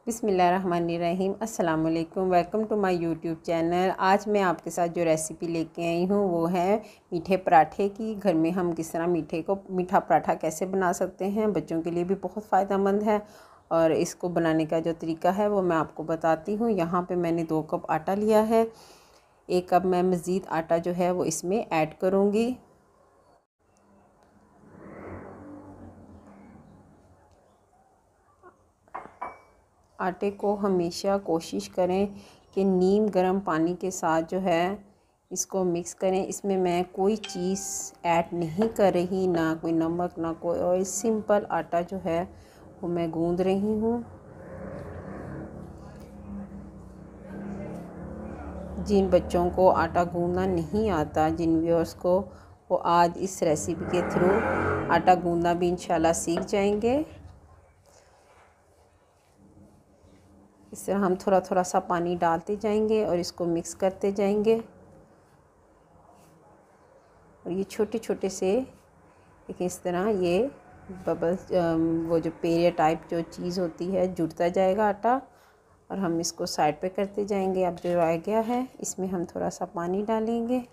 बिस्मिल्लाहिर्रहमानिर्रहीम। अस्सलाम वालेकुम। Welcome to my YouTube channel. आज मैं आपके साथ जो रेसिपी लेके आई हूँ वो है मीठे पराठे की। घर में हम किस तरह मीठा पराठा कैसे बना सकते हैं, बच्चों के लिए भी बहुत फ़ायदेमंद है। और इसको बनाने का जो तरीका है वो मैं आपको बताती हूँ। यहाँ पे मैंने 2 कप आटा लिया है। 1 कप मैं मज़ीद आटा जो है वो इसमें ऐड करूँगी। आटे को हमेशा कोशिश करें कि नीम गर्म पानी के साथ जो है इसको मिक्स करें। इसमें मैं कोई चीज़ ऐड नहीं कर रही, ना कोई नमक ना कोई ऑयल। सिंपल आटा जो है वो मैं गूंद रही हूँ। जिन बच्चों को आटा गूंदना नहीं आता, जिन व्यूअर्स को, वो आज इस रेसिपी के थ्रू आटा गूंदना भी इंशाल्लाह सीख जाएंगे। इस तरह हम थोड़ा थोड़ा सा पानी डालते जाएंगे और इसको मिक्स करते जाएंगे। और ये छोटे छोटे से एक इस तरह ये बबल्स, वो जो पेड़े टाइप जो चीज़ होती है, जुड़ता जाएगा आटा। और हम इसको साइड पे करते जाएंगे। अब जो रह गया है इसमें हम थोड़ा सा पानी डालेंगे।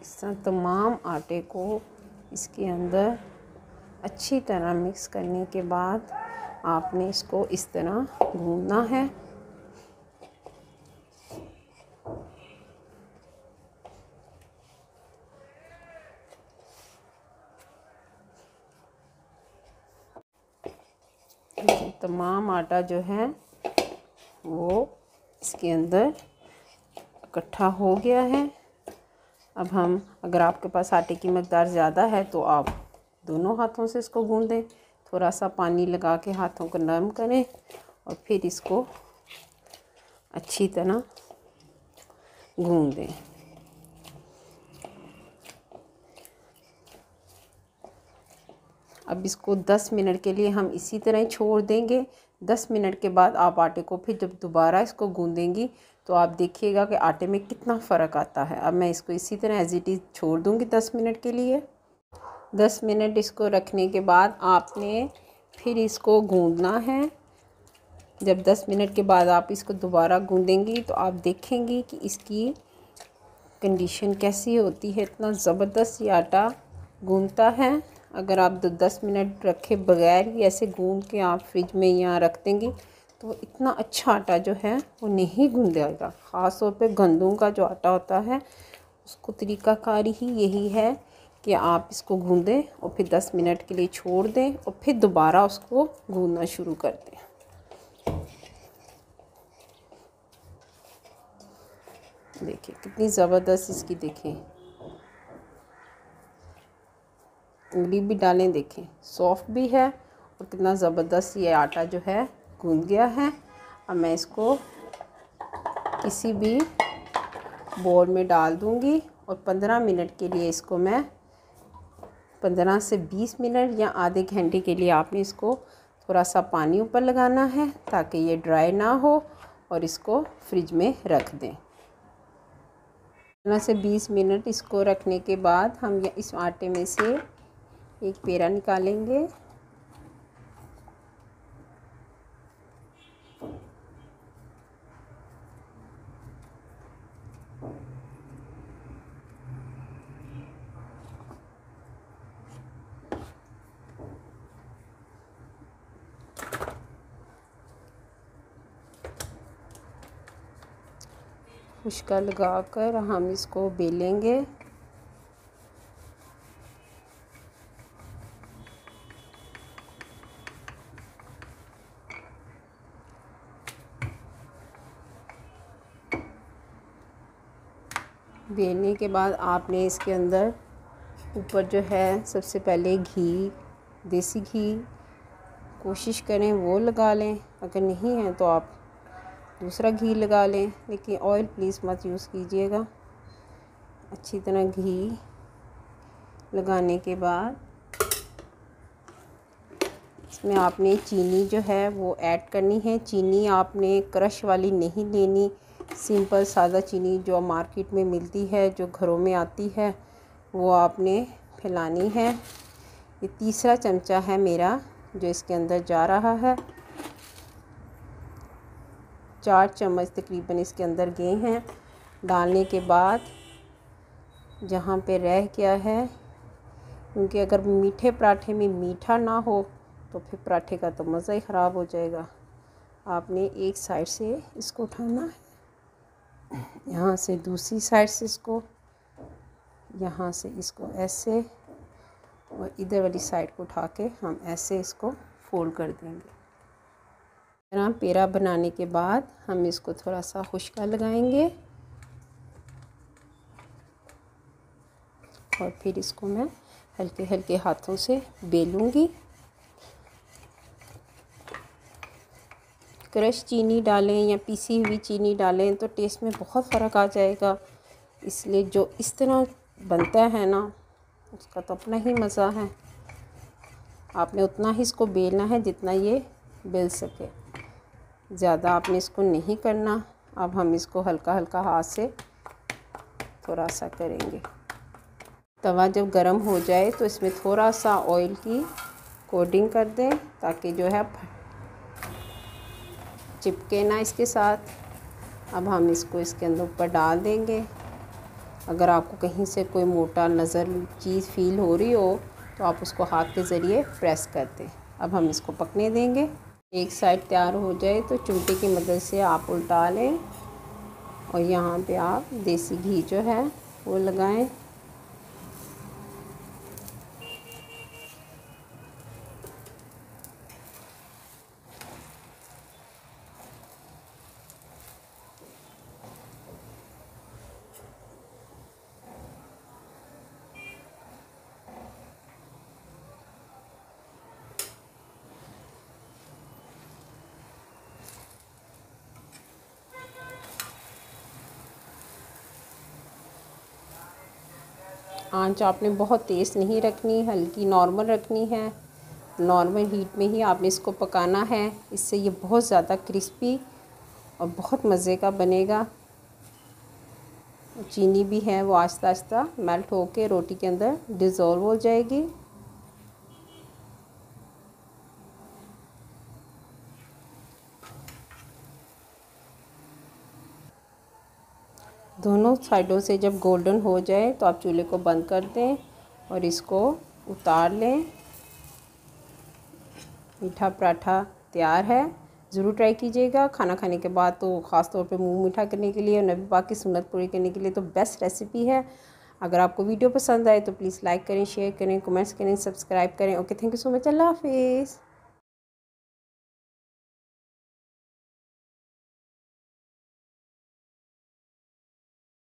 इस तरह तमाम आटे को इसके अंदर अच्छी तरह मिक्स करने के बाद आपने इसको इस तरह गूंदना है। तमाम आटा जो है वो इसके अंदर इकट्ठा हो गया है। अब हम, अगर आपके पास आटे की मकदार ज़्यादा है तो आप दोनों हाथों से इसको गूंदें। थोड़ा सा पानी लगा के हाथों को नरम करें और फिर इसको अच्छी तरह गूंदें। अब इसको 10 मिनट के लिए हम इसी तरह ही छोड़ देंगे। 10 मिनट के बाद आप आटे को फिर जब दोबारा इसको गूंदेंगी तो आप देखिएगा कि आटे में कितना फ़र्क आता है। अब मैं इसको इसी तरह एज इट इज़ छोड़ दूंगी 10 मिनट के लिए। 10 मिनट इसको रखने के बाद आपने फिर इसको गूंदना है। जब 10 मिनट के बाद आप इसको दोबारा गूंदेंगी तो आप देखेंगी कि इसकी कंडीशन कैसी होती है। इतना ज़बरदस्त ये आटा गूंदता है। अगर आप 10 मिनट रखे बगैर ही ऐसे गूंद के आप फ्रिज में यहाँ रख देंगी तो इतना अच्छा आटा जो है वो नहीं गूंदेगा। ख़ास तौर पे गंदम का जो आटा होता है उसको तरीक़ाकार ही यही है कि आप इसको गूंदें और फिर 10 मिनट के लिए छोड़ दें और फिर दोबारा उसको गूंदना शुरू कर दें। देखिए कितनी ज़बरदस्त इसकी, देखें उंगली भी डालें, देखें सॉफ्ट भी है और कितना ज़बरदस्त ये आटा जो है गूंद गया है। अब मैं इसको किसी भी बोल में डाल दूंगी और 15 मिनट के लिए इसको मैं 15 से 20 मिनट या आधे घंटे के लिए आपने इसको थोड़ा सा पानी ऊपर लगाना है ताकि ये ड्राई ना हो और इसको फ्रिज में रख दें। 15 से 20 मिनट इसको रखने के बाद हम इस आटे में से एक पेड़ा निकालेंगे। खुश्का लगाकर हम इसको बेलेंगे। बेलने के बाद आपने इसके अंदर ऊपर जो है सबसे पहले घी, देसी घी कोशिश करें वो लगा लें, अगर नहीं है तो आप दूसरा घी लगा लें, लेकिन ऑयल प्लीज़ मत यूज़ कीजिएगा। अच्छी तरह घी लगाने के बाद इसमें आपने चीनी जो है वो ऐड करनी है। चीनी आपने क्रश वाली नहीं लेनी, सिंपल सादा चीनी जो मार्केट में मिलती है, जो घरों में आती है, वो आपने फैलानी है। ये तीसरा चमचा है मेरा जो इसके अंदर जा रहा है। 4 चम्मच तकरीबन इसके अंदर गए हैं। डालने के बाद जहाँ पे रह गया है, क्योंकि अगर मीठे पराठे में मीठा ना हो तो फिर पराठे का तो मज़ा ही ख़राब हो जाएगा। आपने एक साइड से इसको उठाना है, यहाँ से दूसरी साइड से इसको, यहाँ से इसको ऐसे, और इधर वाली साइड को उठा के हम ऐसे इसको फोल्ड कर देंगे। तरह पेड़ा बनाने के बाद हम इसको थोड़ा सा खुश्का लगाएंगे और फिर इसको मैं हल्के हल्के हाथों से बेलूँगी। क्रश चीनी डालें या पीसी हुई चीनी डालें तो टेस्ट में बहुत फ़र्क आ जाएगा। इसलिए जो इस तरह बनता है ना, उसका तो अपना ही मज़ा है। आपने उतना ही इसको बेलना है जितना ये बेल सके, ज़्यादा आपने इसको नहीं करना। अब हम इसको हल्का हल्का हाथ से थोड़ा सा करेंगे। तवा जब गर्म हो जाए तो इसमें थोड़ा सा ऑयल की कोटिंग कर दें ताकि जो है चिपके ना इसके साथ। अब हम इसको इसके अंदर ऊपर डाल देंगे। अगर आपको कहीं से कोई मोटा नज़र चीज़ फील हो रही हो तो आप उसको हाथ के ज़रिए प्रेस कर दें। अब हम इसको पकने देंगे। एक साइड तैयार हो जाए तो चिमटे की मदद से आप उल्टा लें और यहाँ पे आप देसी घी जो है वो लगाएं। आंच आपने बहुत तेज़ नहीं रखनी, हल्की नॉर्मल रखनी है। नॉर्मल हीट में ही आपने इसको पकाना है। इससे ये बहुत ज़्यादा क्रिस्पी और बहुत मज़े का बनेगा। चीनी भी है वो आहिस्ता आहिस्ता मेल्ट होके रोटी के अंदर डिज़ोल्व हो जाएगी। दोनों साइडों से जब गोल्डन हो जाए तो आप चूल्हे को बंद कर दें और इसको उतार लें। मीठा पराठा तैयार है। ज़रूर ट्राई कीजिएगा। खाना खाने के बाद तो ख़ास तौर पे मुंह मीठा करने के लिए और नबी पाक की सुन्नत पूरी करने के लिए तो बेस्ट रेसिपी है। अगर आपको वीडियो पसंद आए तो प्लीज़ लाइक करें, शेयर करें, कमेंट्स करें, सब्सक्राइब करें। Okay, thank you so much. अल्लाह हाफिज़।